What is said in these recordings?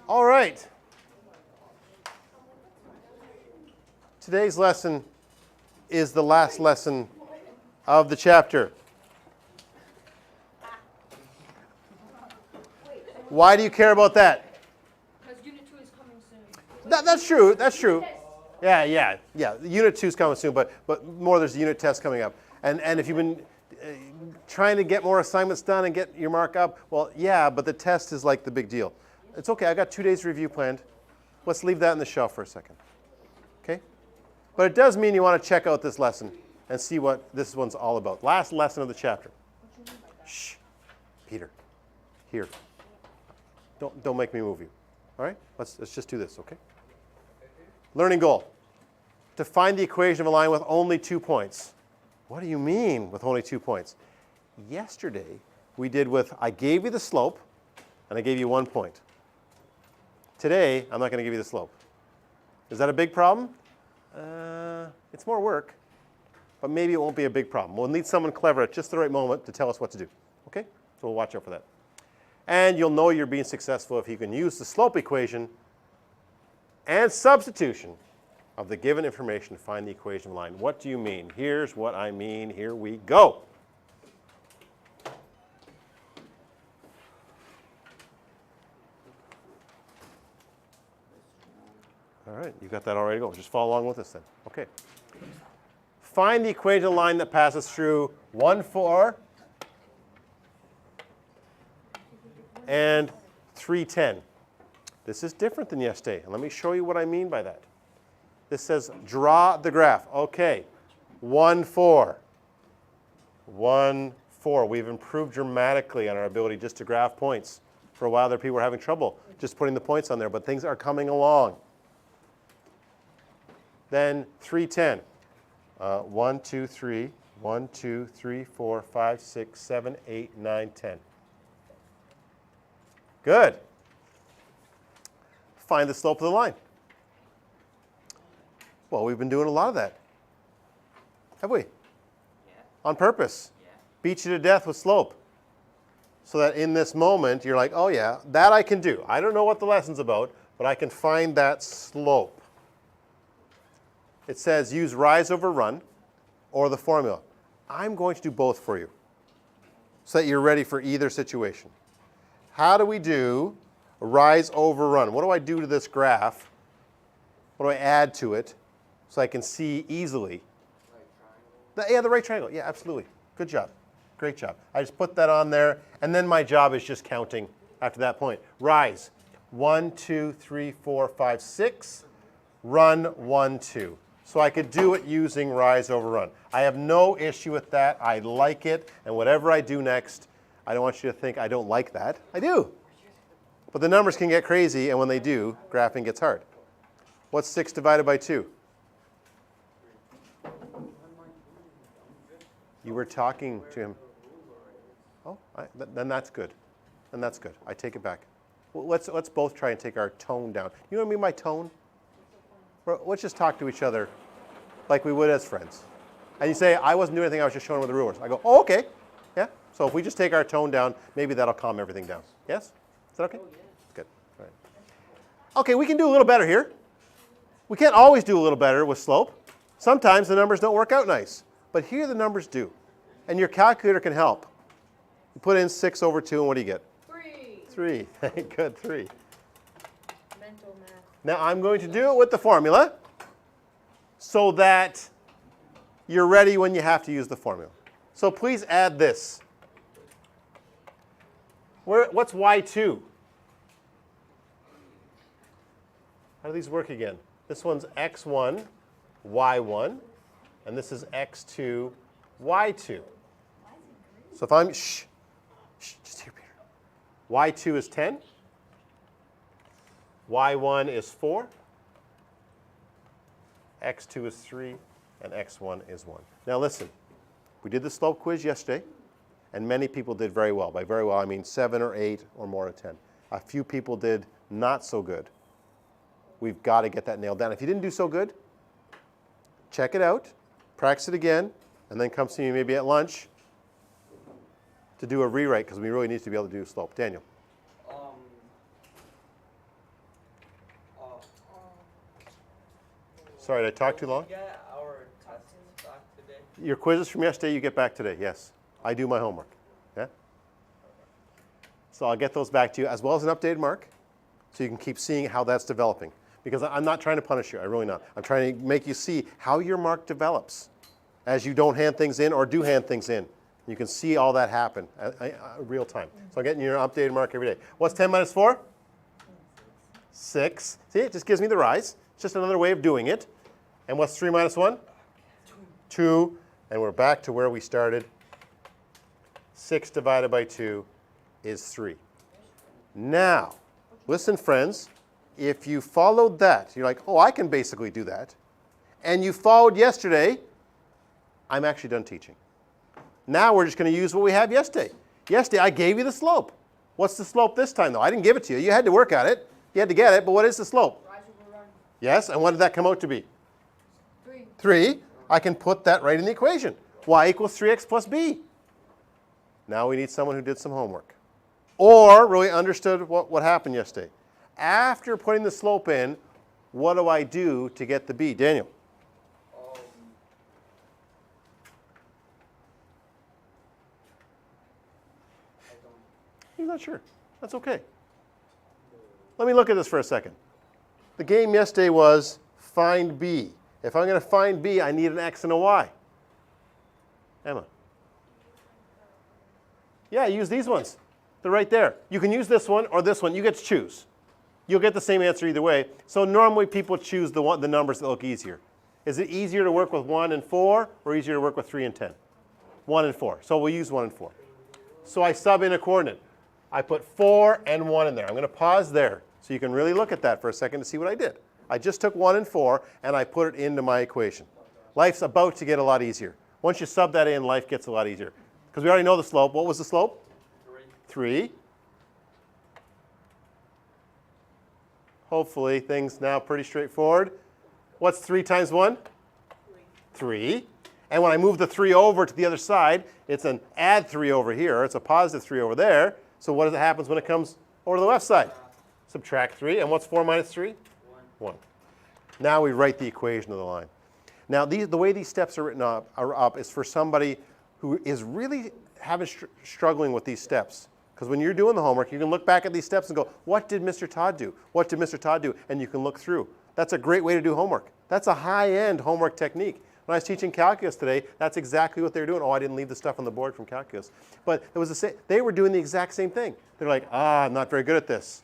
All right. Today's lesson is the last lesson of the chapter. Why do you care about that? Because Unit 2 is coming soon. That's true. That's true. Yeah. Unit 2 is coming soon, but more there's a unit test coming up. And if you've been trying to get more assignments done and get your mark up, well, yeah, but the test is like the big deal. It's okay. I got 2 days review planned. Let's leave that in the shelf for a second. Okay? But it does mean you want to check out this lesson and see what this one's all about. Last lesson of the chapter. Shh. Peter. Here. Don't make me move you. All right? Let's just do this, okay? Learning goal. To find the equation of a line with only 2 points. What do you mean with only 2 points? Yesterday, we did with I gave you the slope, and I gave you 1 point. Today, I'm not going to give you the slope. Is that a big problem? It's more work, but maybe it won't be a big problem. We'll need someone clever at just the right moment to tell us what to do. Okay? So we'll watch out for that. And you'll know you're being successful if you can use the slope equation and substitution of the given information to find the equation of a line. What do you mean? Here's what I mean. Here we go. All right, you got that all ready to go. Just follow along with us then. Okay. Find the equation of a line that passes through 1, 4, and 3, 10. This is different than yesterday, and let me show you what I mean by that. This says draw the graph. Okay, 1, 4. 1, 4. We've improved dramatically on our ability just to graph points. For a while there, people were having trouble just putting the points on there, but things are coming along. Then 3, 10. 1, 2, 3. 1, 2, 3, 4, 5, 6, 7, 8, 9, 10. Good. Find the slope of the line. Well, we've been doing a lot of that. Have we? Yeah. On purpose. Yeah. Beat you to death with slope. So that in this moment, you're like, oh yeah, that I can do. I don't know what the lesson's about, but I can find that slope. It says use rise over run or the formula. I'm going to do both for you so that you're ready for either situation. How do we do rise over run? What do I do to this graph? What do I add to it so I can see easily? Right triangle. The right triangle. Yeah, absolutely. Good job. Great job. I just put that on there, and then my job is just counting after that point. Rise. 1, 2, 3, 4, 5, 6. Run 1, 2. So I could do it using rise over run. I have no issue with that. I like it, and whatever I do next, I don't want you to think I don't like that. I do. But the numbers can get crazy, and when they do, graphing gets hard. What's 6 divided by 2? You were talking to him. Oh, then that's good. Then that's good. I take it back. Well, let's both try and take our tone down. You know what I mean by tone? Well, let's just talk to each other like we would as friends. And you say, I wasn't doing anything, I was just showing with the rulers. I go, oh, okay. Yeah? So if we just take our tone down, maybe that'll calm everything down. Yes? Is that okay? Oh, yeah. Good. All right. Okay, we can do a little better here. We can't always do a little better with slope. Sometimes the numbers don't work out nice. But here the numbers do. And your calculator can help. You put in 6 over 2, and what do you get? 3. 3. Good, 3. Mental math. Now I'm going to do it with the formula so that you're ready when you have to use the formula. So please add this. What's y2? How do these work again? This one's x1, y1, and this is x2, y2. So if I'm, just here, Peter. y2 is 10. y1 is 4. x2 is 3. And x1 is 1. Now listen, we did the slope quiz yesterday, and many people did very well. By very well, I mean 7 or 8 or more out of 10. A few people did not so good. We've got to get that nailed down. If you didn't do so good, check it out, practice it again, and then come see me maybe at lunch to do a rewrite, because we really need to be able to do slope. Daniel. Sorry, did I talk too long? Did we get our tests back today? Your quizzes from yesterday you get back today, yes. I do my homework. Yeah? So I'll get those back to you as well as an updated mark so you can keep seeing how that's developing. Because I'm not trying to punish you, I'm really not. I'm trying to make you see how your mark develops as you don't hand things in or do hand things in. You can see all that happen real time. So I'm getting your updated mark every day. What's 10 minus 4? 6. See, it just gives me the rise. It's just another way of doing it. And what's 3 minus 1? 2. And we're back to where we started. 6 divided by 2 is 3. Now, listen, friends. If you followed that, you're like, oh, I can basically do that. And you followed yesterday, I'm actually done teaching. Now we're just going to use what we had yesterday. Yesterday, I gave you the slope. What's the slope this time, though? I didn't give it to you. You had to work at it. You had to get it, but what is the slope? Rise over run. Yes, and what did that come out to be? 3. 3. I can put that right in the equation. Y equals 3x plus b. Now we need someone who did some homework. Or really understood what happened yesterday. After putting the slope in, what do I do to get the b? Daniel? He's not sure. That's okay. Let me look at this for a second. The game yesterday was find b. If I'm going to find b, I need an x and a y. Emma? Yeah, use these ones. They're right there. You can use this one or this one. You get to choose. You'll get the same answer either way. So normally people choose the numbers that look easier. Is it easier to work with 1 and 4 or easier to work with 3 and 10? 1 and 4. So we'll use 1 and 4. So I sub in a coordinate. I put 4 and 1 in there. I'm going to pause there so you can really look at that for a second to see what I did. I just took 1 and 4 and I put it into my equation. Life's about to get a lot easier. Once you sub that in, life gets a lot easier. Because we already know the slope. What was the slope? 3. Hopefully things now pretty straightforward. What's 3 times 1? 3. And when I move the 3 over to the other side, it's an add 3 over here. It's a positive 3 over there. So what happens when it comes over to the left side? Subtract 3. And what's 4 minus 3? 1. Now we write the equation of the line. Now the way these steps are written up is for somebody who is really struggling with these steps. Because when you're doing the homework, you can look back at these steps and go, what did Mr. Todd do? What did Mr. Todd do? And you can look through. That's a great way to do homework. That's a high-end homework technique. When I was teaching calculus today, that's exactly what they were doing. Oh, I didn't leave the stuff on the board from calculus. But it was they were doing the exact same thing. They're like, I'm not very good at this.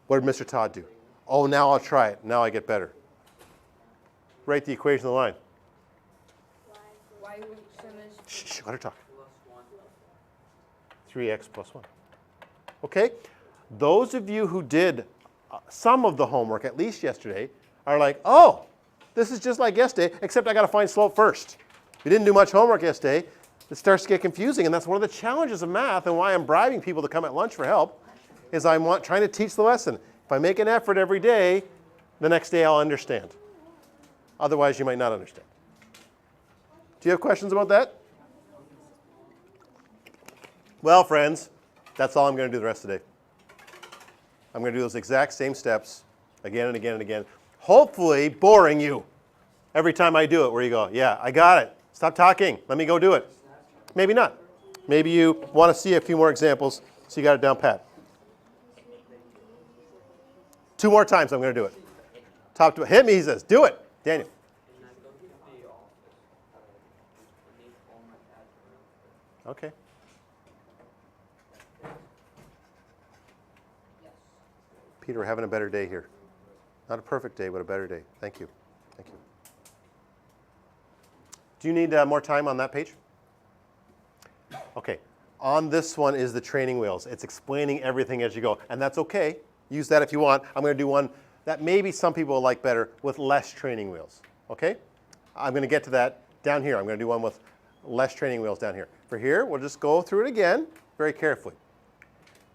What did Mr. Todd do? Oh, now I'll try it. Now I get better. Write the equation of the line. Y sum is Shh, let her talk. 3x plus 1. Okay? Those of you who did some of the homework, at least yesterday, are like, oh, this is just like yesterday, except I got to find slope first. You didn't do much homework yesterday. It starts to get confusing, and that's one of the challenges of math and why I'm bribing people to come at lunch for help, is I'm trying to teach the lesson. If I make an effort every day, the next day I'll understand. Otherwise, you might not understand. Do you have questions about that? Well, friends, that's all I'm going to do the rest of the day. I'm going to do those exact same steps again and again and again, hopefully boring you every time I do it, where you go, yeah, I got it. Stop talking. Let me go do it. Maybe not. Maybe you want to see a few more examples so you got it down pat. 2 more times I'm going to do it. Top to hit me, he says. Do it. Daniel. Okay. Peter, we're having a better day here. Not a perfect day, but a better day. Thank you. Thank you. Do you need more time on that page? Okay. On this one is the training wheels. It's explaining everything as you go. And that's okay. Use that if you want. I'm going to do one that maybe some people will like better with less training wheels. Okay? I'm going to get to that down here. I'm going to do one with less training wheels down here. For here, we'll just go through it again very carefully.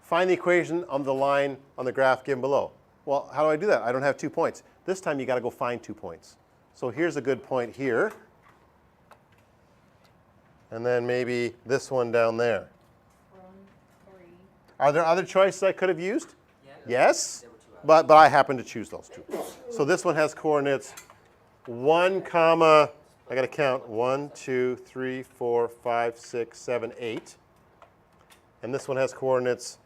Find the equation on the line on the graph given below. Well, how do I do that? I don't have 2 points. This time you got to go find 2 points. So here's a good point here. And then maybe this one down there. 3. Are there other choices I could have used? Yeah. Yes, There were 2 others. but I happen to choose those 2. So this one has coordinates 1 comma, I got to count 1, 2, 3, 4, 5, 6, 7, 8. And this one has coordinates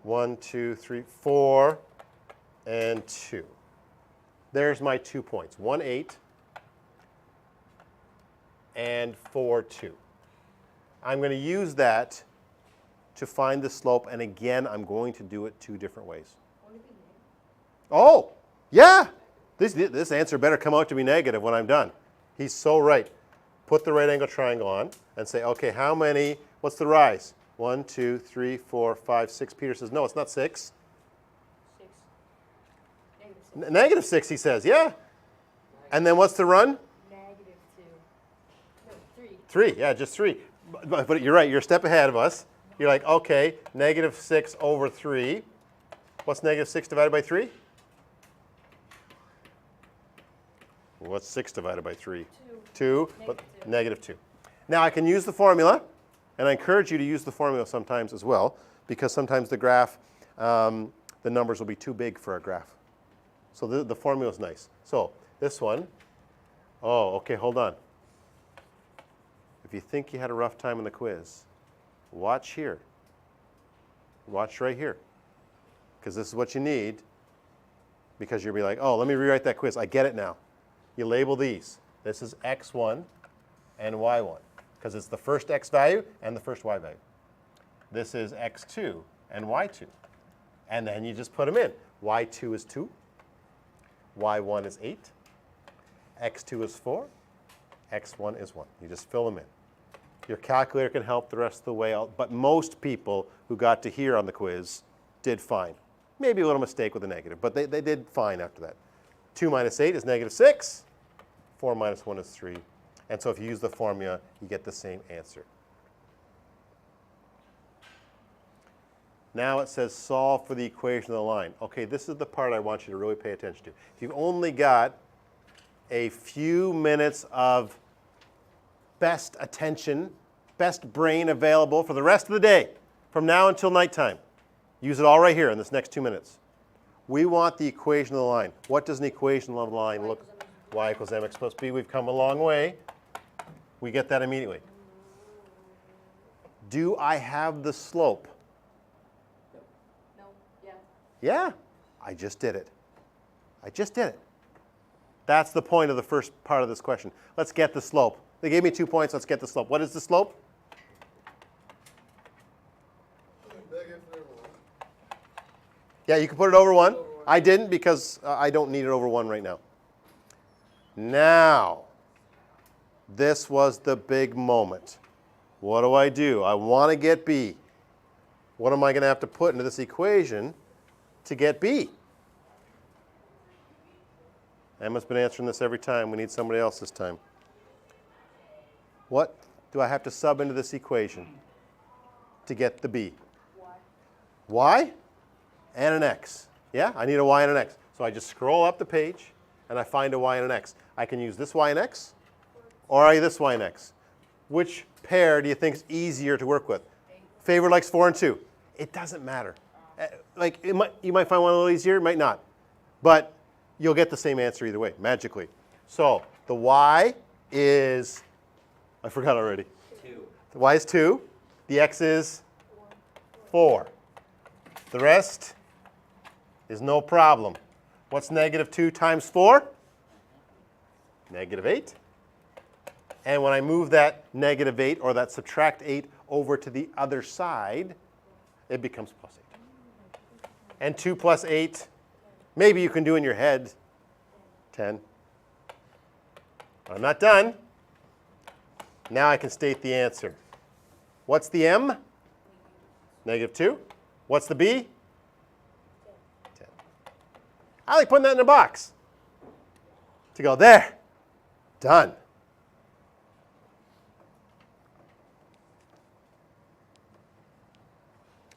1, 2, 3, 4, and 2. There's my 2 points, 1, 8, and 4, 2. I'm going to use that to find the slope, and again, I'm going to do it 2 different ways. Oh, yeah. This answer better come out to be negative when I'm done. He's so right. Put the right angle triangle on and say, okay, how many, what's the rise? 1, 2, 3, 4, 5, 6. Peter says, no, it's not 6. 6. -6. Negative 6, he says, yeah. And then what's the run? -2. No, 3. 3, yeah, just 3. But you're right, you're a step ahead of us. You're like, okay, negative 6 over 3. What's negative 6 divided by 3? What's 6 divided by 3? 2, but negative 2. Now I can use the formula, and I encourage you to use the formula sometimes as well, because sometimes the graph, the numbers will be too big for a graph. So the formula is nice. So this one, oh, okay, hold on. If you think you had a rough time in the quiz, watch here. Watch right here, because this is what you need, because you'll be like, oh, let me rewrite that quiz. I get it now. You label these. This is x1 and y1, because it's the first x value and the first y value. This is x2 and y2. And then you just put them in. y2 is 2. y1 is 8. x2 is 4. x1 is 1. You just fill them in. Your calculator can help the rest of the way out, but most people who got to here on the quiz did fine. Maybe a little mistake with the negative, but they did fine after that. 2 minus 8 is negative 6. 4 minus 1 is 3. And so if you use the formula, you get the same answer. Now it says solve for the equation of the line. Okay, this is the part I want you to really pay attention to. If you've only got a few minutes of best attention, best brain available for the rest of the day, from now until nighttime, use it all right here in this next 2 minutes. We want the equation of the line. What does an equation of the line look like? Y equals mx plus b. We've come a long way. We get that immediately. Do I have the slope? No. Yeah. Yeah, I just did it. I just did it. That's the point of the first part of this question. Let's get the slope. They gave me 2 points. Let's get the slope. What is the slope? Yeah, you can put it over 1. I didn't because I don't need it over 1 right now. Now, this was the big moment. What do? I want to get b. What am I going to have to put into this equation to get b? Emma's been answering this every time. We need somebody else this time. What do I have to sub into this equation to get the b? Y and an x. Yeah, I need a y and an x. So I just scroll up the page and I find a y and an x. I can use this y and x or this y and x. Which pair do you think is easier to work with? Favorite likes 4 and 2. It doesn't matter. Like you might find one a little easier, it might not. But you'll get the same answer either way, magically. So the y is, I forgot already. 2. The y is 2. The x is 4. The rest is no problem. What's negative 2 times 4? Negative 8. And when I move that negative 8 or that subtract 8 over to the other side, it becomes plus 8. And 2 plus 8, maybe you can do in your head, 10. I'm not done. Now I can state the answer. What's the m? Negative 2. What's the b? 10. I like putting that in a box. To go there. Done.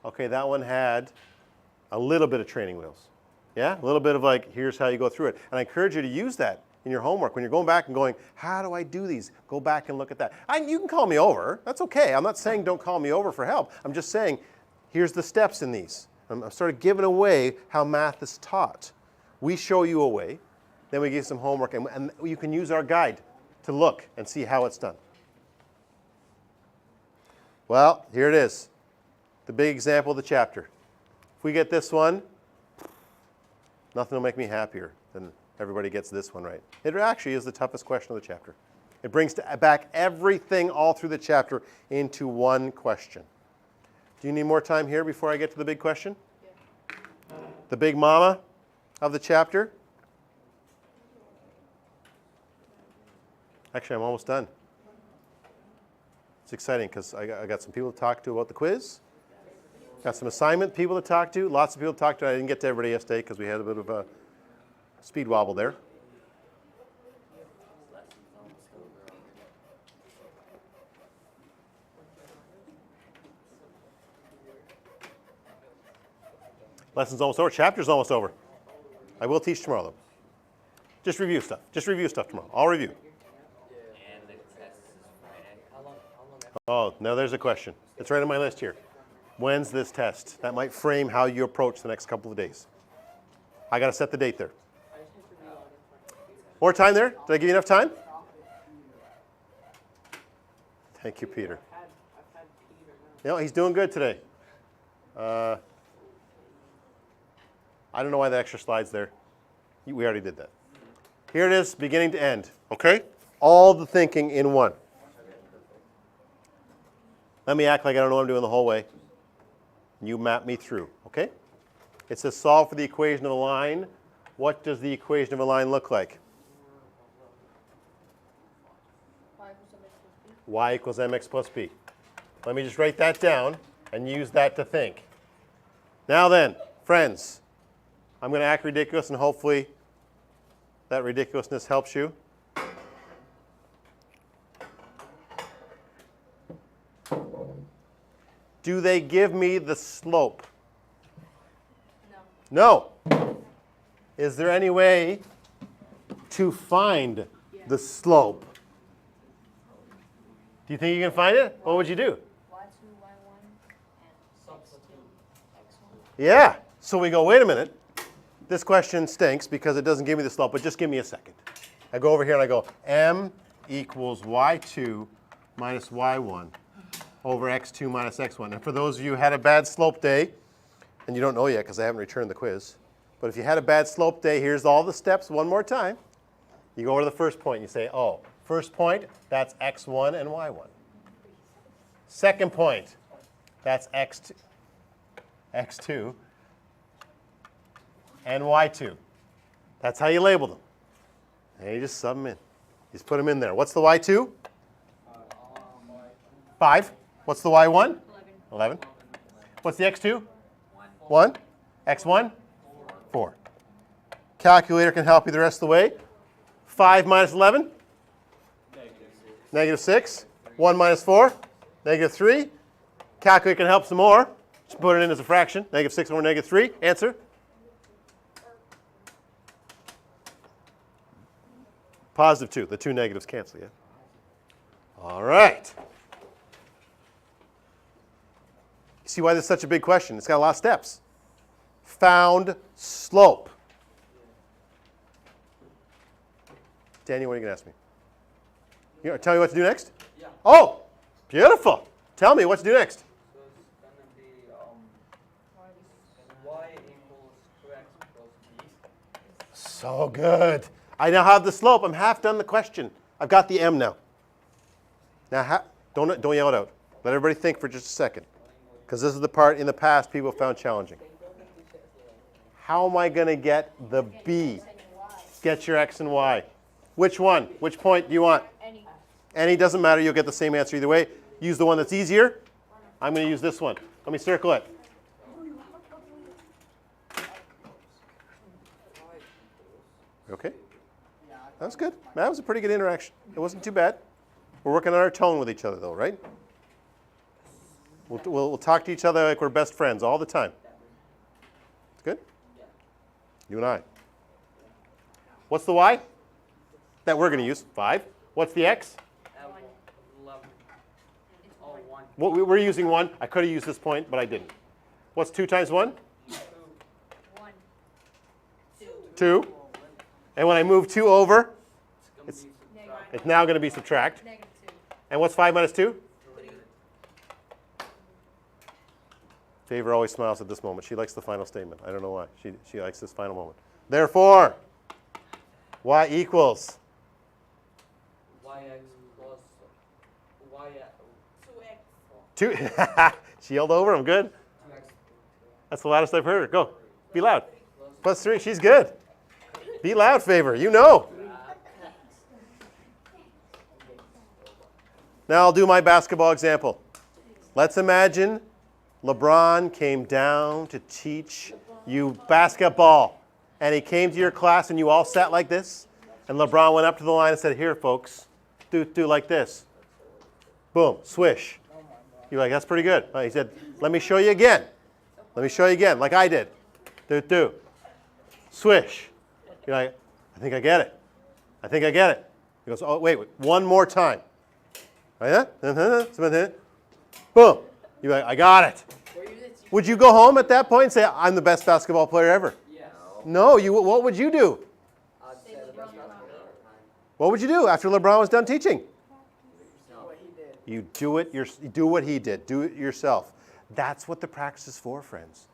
Okay, that one had a little bit of training wheels. Yeah, a little bit of like, here's how you go through it. And I encourage you to use that in your homework. When you're going back and going, how do I do these? Go back and look at that. You can call me over. That's okay. I'm not saying don't call me over for help. I'm just saying, here's the steps in these. I'm sort of giving away how math is taught. We show you a way. Then we give you some homework, and you can use our guide to look and see how it's done. Well, here it is, the big example of the chapter. If we get this one, nothing will make me happier than everybody gets this one right. It actually is the toughest question of the chapter. It brings back everything all through the chapter into one question. Do you need more time here before I get to the big question? Yeah. The big mama of the chapter? Actually, I'm almost done. It's exciting because I got some people to talk to about the quiz. Got some assignment people to talk to. Lots of people to talk to. I didn't get to everybody yesterday because we had a bit of a speed wobble there. Lesson's almost over. Chapter's almost over. I will teach tomorrow, though. Just review stuff. Just review stuff tomorrow. I'll review. And the test is Friday. How long Oh, now there's a question. It's right on my list here. When's this test? That might frame how you approach the next couple of days. I got to set the date there. More time there? Did I give you enough time? Thank you, Peter. You know, he's doing good today. I don't know why the extra slide's there. We already did that. Here it is, beginning to end. Okay? All the thinking in one. Let me act like I don't know what I'm doing the whole way. You map me through, okay? It says solve for the equation of a line. What does the equation of a line look like? Y equals mx plus b. Y equals mx plus b. Let me just write that down and use that to think. Now then, friends, I'm going to act ridiculous, and hopefully that ridiculousness helps you. Do they give me the slope? No. No. Is there any way to find the slope? Do you think you can find it? What would you do? Y2, Y1, and Substitute. X1. Yeah. So we go, wait a minute. This question stinks because it doesn't give me the slope, but just give me a second. I go over here and I go, m equals y2 minus y1 over x2 minus x1. And for those of you who had a bad slope day, and you don't know yet because I haven't returned the quiz, but if you had a bad slope day, here's all the steps one more time. You go over to the first point and you say, oh, first point, that's x1 and y1. Second point, that's x2 and y2. That's how you label them. And you just sub them in. You just put them in there. What's the y2? 5. What's the y1? 11. What's the x2? 1. X1? 4. Calculator can help you the rest of the way. 5 minus 11? Negative 6. 1 minus 4? Negative 3. Calculator can help some more. Just put it in as a fraction. Negative 6 over negative 3. Answer? Positive 2. The two negatives cancel, yeah? All right. You see why this is such a big question? It's got a lot of steps. Found slope. Danny, what are you going to ask me? You gonna tell me what to do next? Yeah. Oh, beautiful. Tell me what to do next. So it's gonna be y equals 2x plus b. So good. I now have the slope. I'm half done the question. I've got the m now. Now, don't yell it out. Let everybody think for just a second, because this is the part in the past people found challenging. How am I going to get the b? Get your x and y. Which one? Which point do you want? Any. Any, doesn't matter. You'll get the same answer either way. Use the one that's easier. I'm going to use this one. Let me circle it. Okay. That was good. That was a pretty good interaction. It wasn't too bad. We're working on our tone with each other, though, right? We'll talk to each other like we're best friends all the time. It's good? You and I. What's the y? That we're going to use. 5. What's the x? 11. Oh, 1. Well, we're using 1. I could have used this point, but I didn't. What's 2 times 1? 1. 2. 2. And when I move 2 over, It's gonna be subtract. it's now going to be subtract. -2. And what's 5 minus 2? 3. Favor always smiles at this moment. She likes the final statement. I don't know why. She likes this final moment. Therefore, y equals Yx plus y 2x. 2. She yelled over him. Good. 2x That's the loudest I've heard her. Go. Be loud. plus Plus 3. She's good. Be loud, Favor. You know. Now I'll do my basketball example. Let's imagine LeBron came down to teach you basketball. And he came to your class and you all sat like this. And LeBron went up to the line and said, here, folks, do like this. Boom, swish. You're like, that's pretty good. He said, let me show you again. Let me show you again, like I did. Do. Swish. You're like, I think I get it. I think I get it. He goes, oh, wait, one more time. Boom. You're like, I got it. Would you go home at that point and say, I'm the best basketball player ever? Yes. No, what would you do? I'd say the best basketball player. What would you do after LeBron was done teaching? You do it. You do what he did. Do it yourself. That's what the practice is for, friends.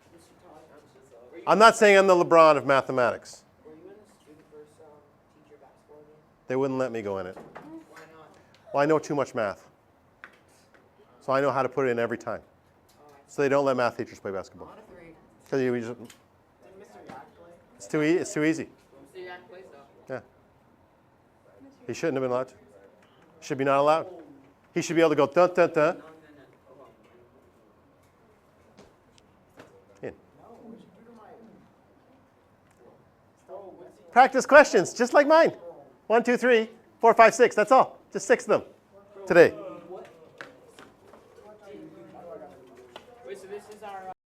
I'm not saying I'm the LeBron of mathematics. Were you in the student versus teacher basketball game? They wouldn't let me go in it. Why not? Well, I know too much math. So I know how to put it in every time. So they don't let math teachers play basketball. On a 3. Because Did Mr. Yak play? it's too easy. Mr. Yak plays though. Yeah. He shouldn't have been allowed to. Should be not allowed. He should be able to go dun dun dun. In. Practice questions, just like mine. 1, 2, 3, 4, 5, 6. That's all. Just 6 of them today. Wait, so this is our